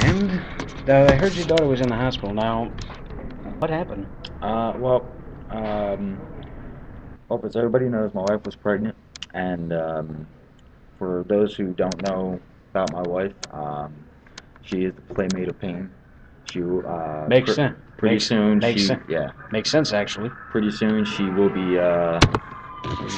And I heard your daughter was in the hospital. Now, what happened? Well, um, well, as everybody knows, my wife was pregnant, and for those who don't know about my wife, she is the playmate of pain. She, Makes sense. pretty soon, Makes sense. yeah, Makes sense actually. pretty soon she will be, You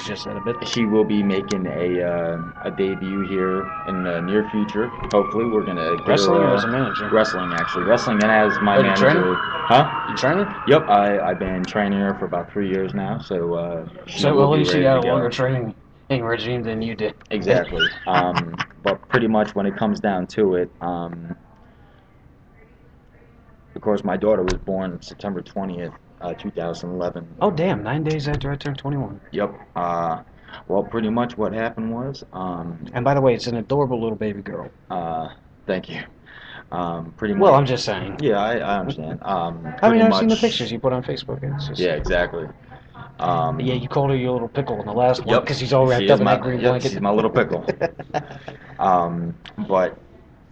just said a bit. she will be making a debut here in the near future. Hopefully, we're gonna get Wrestling her or as a manager? wrestling actually, wrestling and as my Are you training? manager, huh? You training? Yep, I've been training her for about 3 years now, so she So will at be least you ready got to a longer go. training regime than you did. Exactly. But pretty much when it comes down to it, of course, my daughter was born September 20th, 2011. Oh damn! 9 days after I turned 21. Yep. Well, pretty much what happened was, And by the way, it's an adorable little baby girl. thank you. Pretty Well, much. I'm just saying. Yeah, I understand. I mean, Pretty I've seen the much. pictures you put on Facebook. It's just, Yeah, exactly. yeah, you called her your little pickle in the last one Yep. because she's all wrapped up in that green Yep, blanket. she's my little pickle. But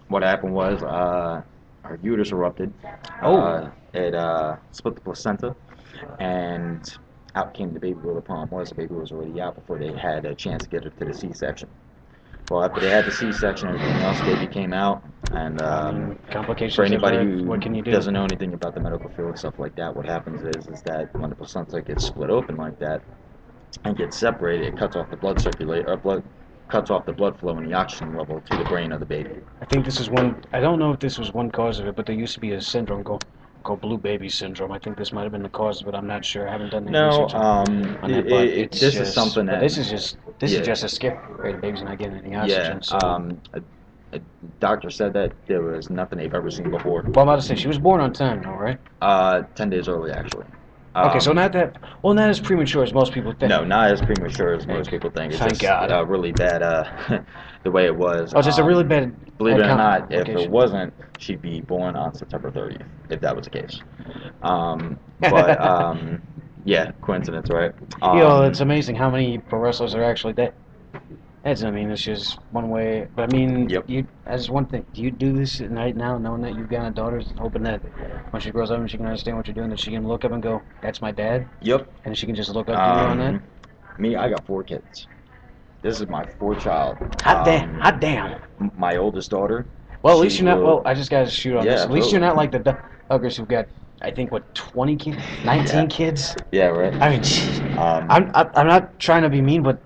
what happened was, her uterus erupted. Oh. It split the placenta, and out came the baby. Well, the problem was the baby was already out before they had a chance to get her to the C-section. Well, after they had the C-section, everything else, baby came out, and Complications. for anybody everywhere. who What can you do? doesn't know anything about the medical field, stuff like that, what happens is that when the placenta gets split open like that and gets separated, it cuts off the blood cuts off the blood flow and the oxygen level to the brain of the baby. I think this is one. I don't know if this was one cause of it, but there used to be a syndrome called blue baby syndrome. I think this might have been the cause of it. I'm not sure. I haven't done any No, research on that. But it's this just, is something but that this is just yeah. is just a scare. Right, the baby's not getting any yeah. oxygen. So. A doctor said that there was nothing they've ever seen before. Well, I'm about to say she was born on time, though, right? 10 days early actually. Okay, so not that. Well, not as premature as most people think. No, not as premature as most people think. It's Thank just God. really bad the way it was. Oh, just a really bad. Believe it or not, if complication. it wasn't, she'd be born on September 30th, if that was the case. But yeah, coincidence, right? It's amazing how many pro wrestlers are actually dead. I mean, it's just one way. But I mean, Yep. as one thing, do you do this right now, knowing that you've got a daughter, hoping that when she grows up and she can understand what you're doing, that she can look up and go, "That's my dad," Yep. and she can just look up to you on that? Me, I got 4 kids. This is my fourth child. Hot damn. My oldest daughter. Well, at least she you're not. will- Well, I just got to shoot on Yeah, this. At least you're totally. not like the Huggers who've got, I think, what, 20 kids, 19 Yeah. kids. Yeah, right. I mean, jeez. Um, I'm not trying to be mean, but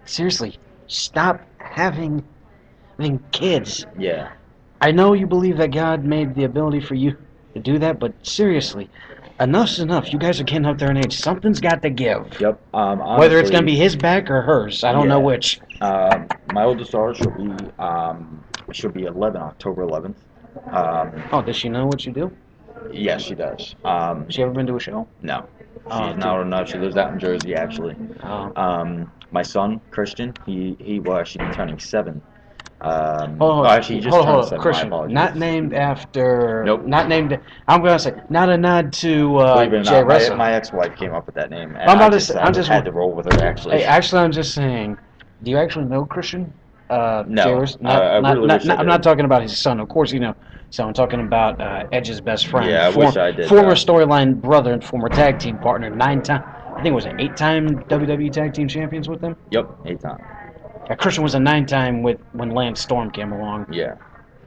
seriously, stop having kids. yeah. I know you believe that God made the ability for you to do that, but seriously, enough's enough. You guys are getting up there in age. Something's got to give. Yep. Whether it's going to Honestly, be his back or hers, I don't know Yeah. which. My oldest daughter she'll be 11 October 11th. Oh, does she know what you do? Yes, she does. Has she ever been to a show? No, Oh, she's not old enough. She lives out in Jersey, actually. Oh. My son Christian, he will actually be turning 7. Actually, he just hold turned on, 7. My Christian. apologies. Not named after. Nope. Not named. I'm gonna say not a nod to Believe it or Jay not, Russell. my ex-wife came up with that name, and I'm about I to just, say- I I'm just just- had to roll with her, actually. Hey, actually, I'm just saying. Do you actually know Christian? No, Jay Russell? I really wish I I'm did. not talking about his son. Of course, you know. So I'm talking about Edge's best friend. Yeah, I wish I did, Former though. storyline brother and former tag team partner, 9-time. I think it was an 8-time WWE tag team champions with them. Yep, 8 times. Christian was a 9-time when Lance Storm came along. Yeah.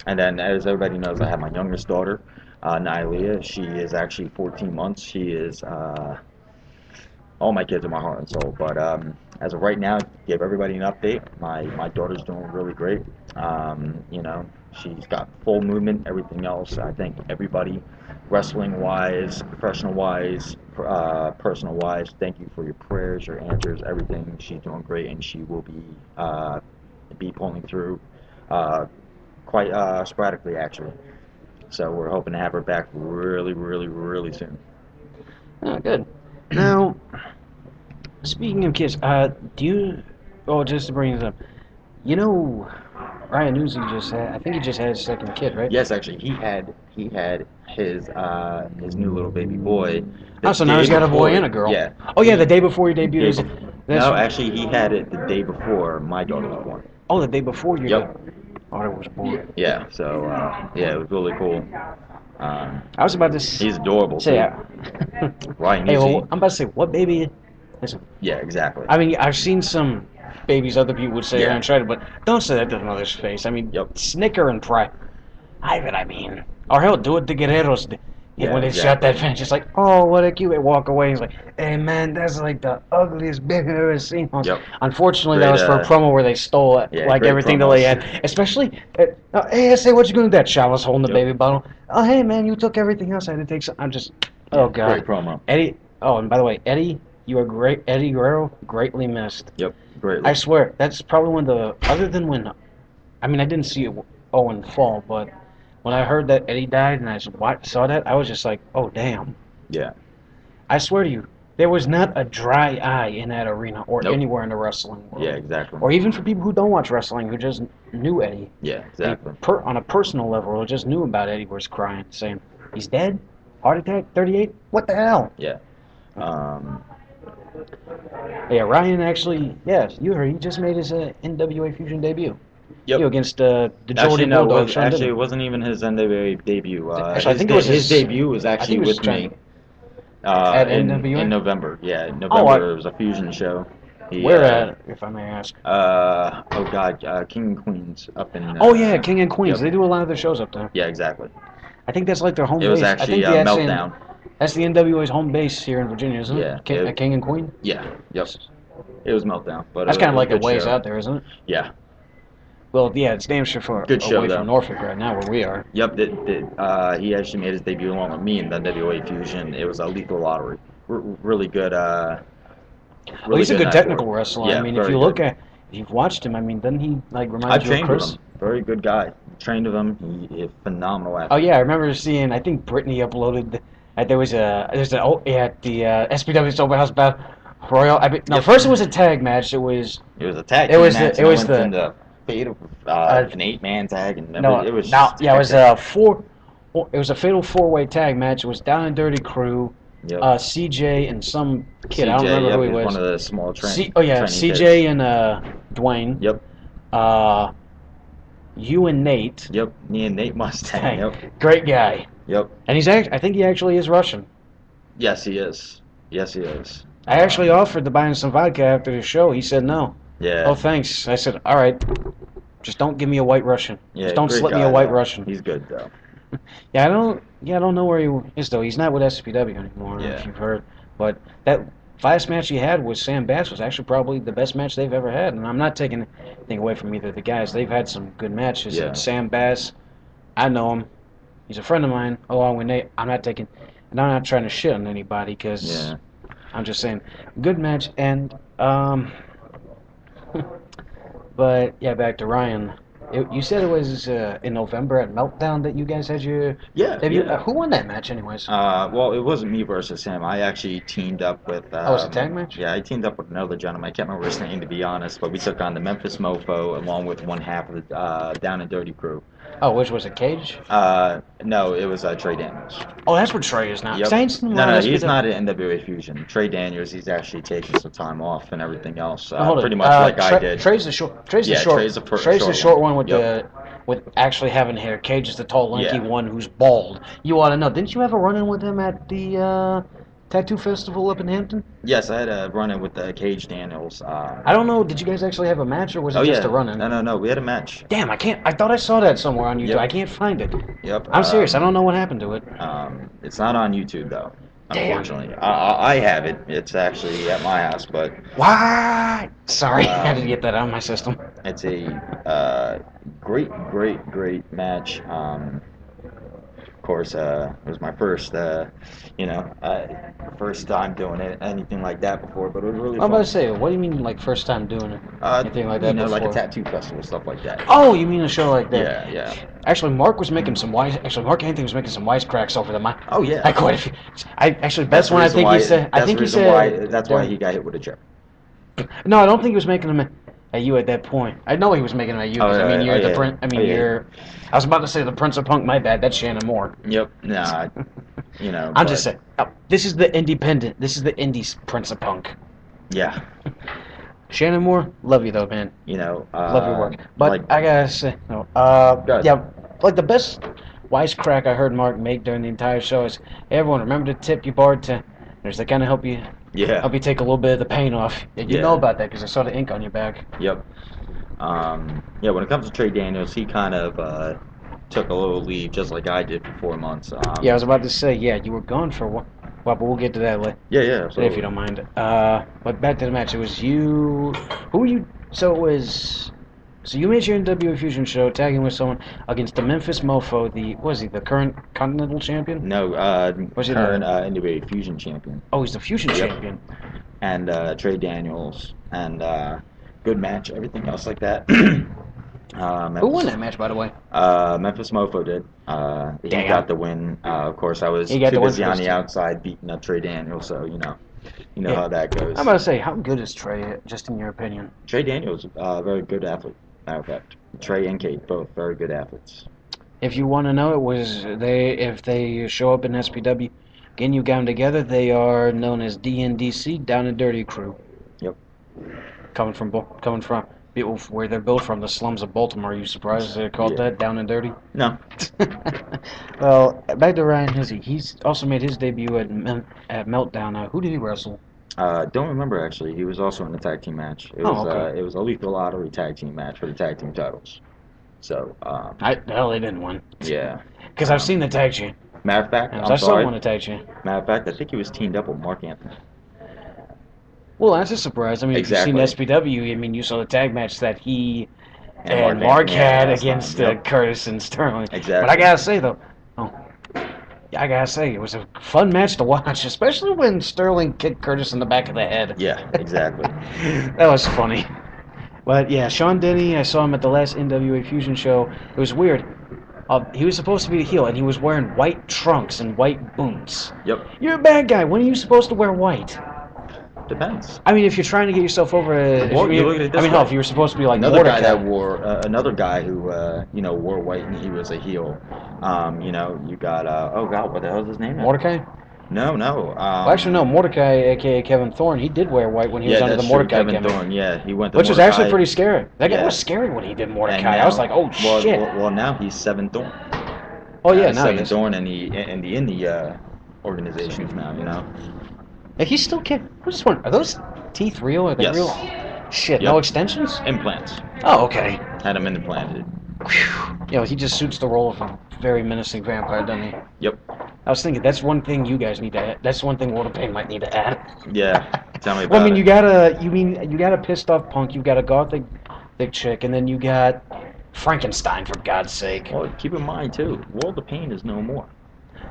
And then, as everybody knows, I have my youngest daughter, Nylia. She is actually 14 months. She is, all my kids are my heart and soul. But as of right now, to give everybody an update, my daughter's doing really great. You know, she's got full movement, everything else. I think everybody, wrestling-wise, professional-wise, personal-wise, thank you for your prayers, your answers, everything. She's doing great, and she will be pulling through quite sporadically, actually. So we're hoping to have her back really, really, really soon. Oh, good. Now, speaking of kids, do you? Oh, just to bring this up, you know, Ryan Newsy I think he just had his second kid, right? Yes, actually, he had his new little baby boy. the Oh, so now day he's got a boy before- and a girl. Yeah. Oh, yeah, the day before he debuted. Day his- bef- that's- No, actually, he had it the day before my daughter was born. Oh, the day before your Yep. daughter. Oh, it was born. Yeah, so yeah, it was really cool. I was about to He's adorable say, too. Ryan hey, Easy. well, I'm about to say, what baby? Listen, Yeah, exactly. I mean, I've seen some babies other people would say are Yeah. untreated, but don't say that to the mother's face. I mean, Yep. snicker and pride. I mean, or hell, do it to Guerreros. Yeah, When they shot that exactly. fence, just like, oh, what a cute. Walk away. He's like, hey, man, that's like the ugliest baby I've ever seen. Yep. Unfortunately, that Great. was for a promo where they stole it, Yeah, like great everything that they promos. had. Especially, hey, I say, what you gonna do? That child was holding the Yep. baby bottle. Oh, hey, man, you took everything else. I had to take some. I'm just, oh Yeah, God, great promo. Eddie. Oh, and by the way, Eddie, you are great. Eddie Guerrero, greatly missed. Yep, greatly. I swear, that's probably one of the, other than when, I mean, I didn't see Owen fall, but when I heard that Eddie died and I saw that, I was just like, oh, damn. Yeah. I swear to you, there was not a dry eye in that arena or Nope. anywhere in the wrestling world. Yeah, exactly. Or even for people who don't watch wrestling, who just knew Eddie. Yeah, exactly. On a personal level, who just knew about Eddie, was crying, saying, he's dead? Heart attack? 38? What the hell? Yeah. Yeah, Ryan actually, yeah, you heard, he just made his NWA Fusion debut. Yep. Against the Actually, Jordan no, Bulldog. actually, it wasn't even his NWA debut. Actually, I think it was his debut was actually was with me. At in NWA? November. Yeah, in November it was a fusion show. Where at, if I may ask? Oh God, King and Queens up in. Oh yeah, King and Queens. Yep. They do a lot of their shows up there. Yeah, exactly. I think that's like their home base. It was actually I think Meltdown. That's the NWA's home base here in Virginia, isn't Yeah, it? King and Queen? Yeah, yep. It was Meltdown, but that's kind of like a good ways show. out there, isn't it? Yeah. Well, yeah, it's damn sure far Good show, away though. from Norfolk right now, where we are. Yep. He actually made his debut along with me in the NWA Fusion. It was a lethal lottery. Really good. Well, he's a good technical wrestler. Yeah, I mean, if you look at, if you've watched him, I mean, doesn't he like remind I've you of trained with Chris? him. Very good guy. Trained with him. He's phenomenal athlete. Oh yeah, I remember seeing. I think Brittany uploaded. There's at the SPW's Open House Battle Royal. First it was a tag match. It was a tag. It was match, it was the fatal an 8-man tag, and it was it was a four. It was a fatal 4-way tag match. It was Down and Dirty Crew, Yep. CJ and some kid. I don't CJ, remember who he he's was. one of the small training. CJ kids. and Dwayne. Yep. You and Nate. Yep. Me and Nate Mustang. Yep. Great guy. Yep. And I think he actually is Russian. Yes, he is. Yes, he is. I actually offered to buy him some vodka after the show. He said no. Yeah. Oh, thanks. I said, all right. Just don't give me a white Russian. Yeah, just don't great slip me guy, a white though. Russian. He's good though. I don't know where he is though. He's not with SPW anymore. Yeah. If you've heard, but that last match he had with Sam Bass was actually probably the best match they've ever had. And I'm not taking anything away from either of the guys. They've had some good matches. Yeah. Sam Bass, I know him. He's a friend of mine, along with Nate. I'm not trying to shit on anybody because I'm just saying, good match. And but yeah, back to Ryan. You said it was in November at Meltdown that you guys had your debut. Yeah. Who won that match, anyways? Well, it wasn't me versus him. I actually teamed up with. Oh, it was a tag match? Yeah, I teamed up with another gentleman. I can't remember his name to be honest, but we took on the Memphis Mofo along with one half of the Down and Dirty Crew. Oh, which was it, Cage? No, it was Trey Daniels. Oh, that's what Trey is now. Yep. No, he's not at NWA Fusion. Trey Daniels, he's actually taking some time off and everything else. Hold pretty it. much like I did. Trey's the short. Trey's Yeah, the short. Trey's the Trey's the short short one. one with with actually having hair. Cage is the tall, lanky Yeah. one who's bald. You ought to know. Didn't you have a run-in with him at the Tattoo Festival up in Hampton? Yes, I had a run-in with Cage Daniels. I don't know. Did you guys actually have a match, or was it just a run-in? No. We had a match. Damn, I can't. I thought I saw that somewhere on YouTube. Yep. I can't find it. Yep. I'm serious. I don't know what happened to it. It's not on YouTube though. Damn. Unfortunately, I have it. It's actually at my house, but What? Sorry, I had to get that out of my system. it's a great match. Of course, it was my first, first time doing anything like that before, but it was really I'm fun. about to say, what do you mean, like first time doing it? Anything like that before? like a tattoo festival, stuff like that. Oh, you mean a show like that? Yeah. Actually, Mark was making some Mark Anthony was making some wisecracks over the mic. Oh yeah. I quite a few. That's one I think he said. That's why he got hit with a chair. No, I don't think he was making them at you at that point. I know he was making them at you. 'Cause, I mean, you're the prince. I mean, you're. I was about to say the Prince of Punk. My bad. That's Shannon Moore. Yep. Nah. I'm just saying. This is the independent. This is the indies Prince of Punk. Yeah. Shannon Moore, love you though, man. You know, Love your work. But like, I gotta say, no, good. yeah, like the best wisecrack I heard Mark make during the entire show is, hey, everyone, remember to tip your bartenders. They kind of Yeah, help you take a little bit of the pain off. Yeah, you know yeah, about that because I saw the ink on your back. yep. Yeah, when it comes to Trey Daniels, he kind of took a little leave, just like I did for 4 months. Yeah, I was about to say, yeah, you were gone for a while, well, but we'll get to that later. Yeah, If you absolutely. don't mind. But back to the match. It was you. Who were you? So it was. So you made your NWA Fusion show, tagging with someone against the Memphis Mofo. The was he the current Continental Champion? No, Was he current the? NWA Fusion champion. Oh, he's the Fusion Yep. Champion. And Trey Daniels, and good match, everything else like that. Who won Memphis, that match, by the way? Memphis Mofo did. He Damn. got the win. Of course, I was He got too the win busy for on his the team. outside beating up Trey Daniels, so you know Yeah. how that goes. I'm about to say, how good is Trey? Just in your opinion? Trey Daniels, very good athlete. Matter of fact, Trey and Kate both very good athletes. If you want to know, it was they. If they show up in SPW, getting you down together, they are known as DNDC, Down and Dirty Crew. Yep. Coming from people where they're built from, the slums of Baltimore. Are you surprised they're called Yeah. that, Down and Dirty? No. Well, back to Ryan Hizzy. He's also made his debut at Meltdown. Who did he wrestle? Don't remember actually. He was also in the tag team match. Okay. It was a lethal lottery tag team match for the tag team titles. So Hell, they didn't win. yeah. Because I've seen the tag team. Matter of fact, I I'm saw sorry. one at tag team. Matter of fact, I think he was teamed up with Mark Anthony. Well, that's a surprise. I mean, Exactly. if you've seen SPW, I mean, you saw the tag match that he And and Mark Mark Anthony had had last against time, yep. Curtis and Sterling. Exactly. But I gotta say though, I gotta say it was a fun match to watch, especially when Sterling kicked Curtis in the back of the head. Yeah, exactly. That was funny. But yeah, Sean Denny, I saw him at the last NWA Fusion show. It was weird. He was supposed to be the heel, and he was wearing white trunks and white boots. Yep. You're a bad guy. When are you supposed to wear white? Depends. I mean, if you're trying to get yourself over, Well, you look at it this hell, way. if you were supposed to be like Another guy Mordecai. that wore another guy who wore white and he was a heel. You got oh god, what the hell is his name? now? Mordecai? No. Well, actually, no. Mordecai, a.k.a. Kevin Thorne, he did wear white when he was Yeah, under the that's true. Mordecai Kevin gimmick. Thorne. Yeah, he went to Which was Mordecai. actually pretty scary. That guy Yeah. was scary when he did And Mordecai. now- I was like, oh, well, shit. Well, now he's Seven Thorne. Oh, yeah, now he Seven is. Thorne and the indie organizations now. Like, he's still kicking. Who's this one? Are those teeth real? Are they Yes. real? Shit, Yep. no extensions? Implants. Oh, okay. Had them implanted. Yeah, he just suits the role of a very menacing vampire, doesn't he? Yep. I was thinking, that's one thing you guys need to add. That's one thing World of Pain might need to add. Yeah. Tell me about Well, I mean, it. you got a pissed off punk, you got a gothic chick, and then you got Frankenstein, for God's sake. Well, keep in mind too, World of Pain is no more.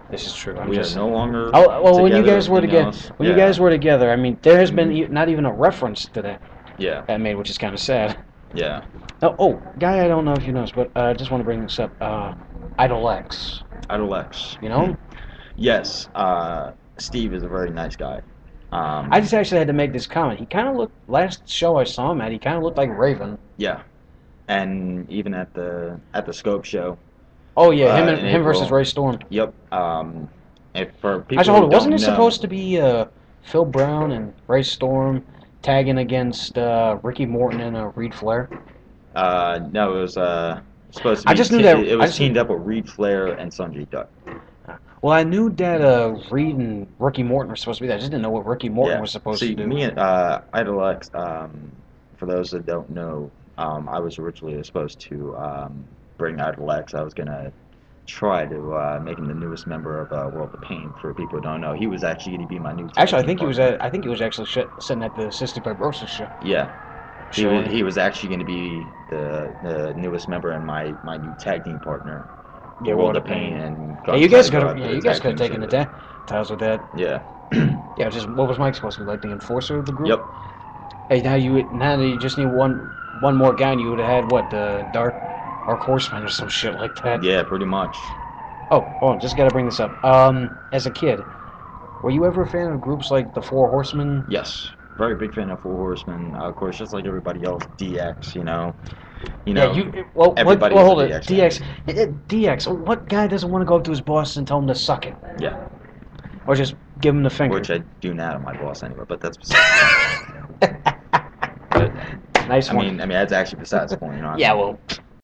This is true. We are no longer. Oh, well, when you together, guys were everything together, else. when Yeah. you guys were together, I mean, there has been not even a reference to that Yeah. made, which is kind of sad. Yeah. Guy, I don't know if you noticed, but I just want to bring this up. Idol X, Idol X. you know? Yes. Steve is a very nice guy. I just actually had to make this comment. He kind of looked, last show I saw him at, he kind of looked like Raven. Yeah. And even at the Scope show. Oh, yeah, in him April. versus Ray Storm. Yep. If for people Actually, hold who on, wasn't don't it know, supposed to be Phil Brown and Ray Storm tagging against Ricky Morton and Reed Flair? No, it was supposed to be. I just knew that- It I was just- teamed up with Reed Flair and Sanjay Dutt. Well, I knew that Reed and Ricky Morton were supposed to be there. I just didn't know what Ricky Morton was supposed See, to do. me and Idol X, for those that don't know, I was originally supposed to bring Idol X. I was going to try to make him the newest member of World of Pain. For people who don't know, he was actually going to be my new. Actually, I tag think team he was partner. at. I think he was actually sitting at the Cystic Fibrosis show. Yeah. Sure. He was actually going to be the newest member and my new tag team partner. Yeah, World of Pain and Yeah, you guys try to could. go Yeah, out you to guys tag could have team taken the show. titles with that. Yeah. Yeah, just what was Mike supposed to be like, the enforcer of the group? Yep. Hey, now that you just need one more guy, and you would have had what, the Dark Horseman or some shit like that. Yeah, pretty much. Oh, hold on, just gotta bring this up. As a kid, were you ever a fan of groups like the Four Horsemen? Yes. Very big fan of Four Horsemen. Of course, just like everybody else, DX. Everybody hold was it. a DX. DX. What guy doesn't want to go up to his boss and tell him to suck it, Yeah. or just give him the finger? Which I do now to my boss anyway, but that's but nice I one. mean, that's actually besides the point. You know what I Yeah, mean? well,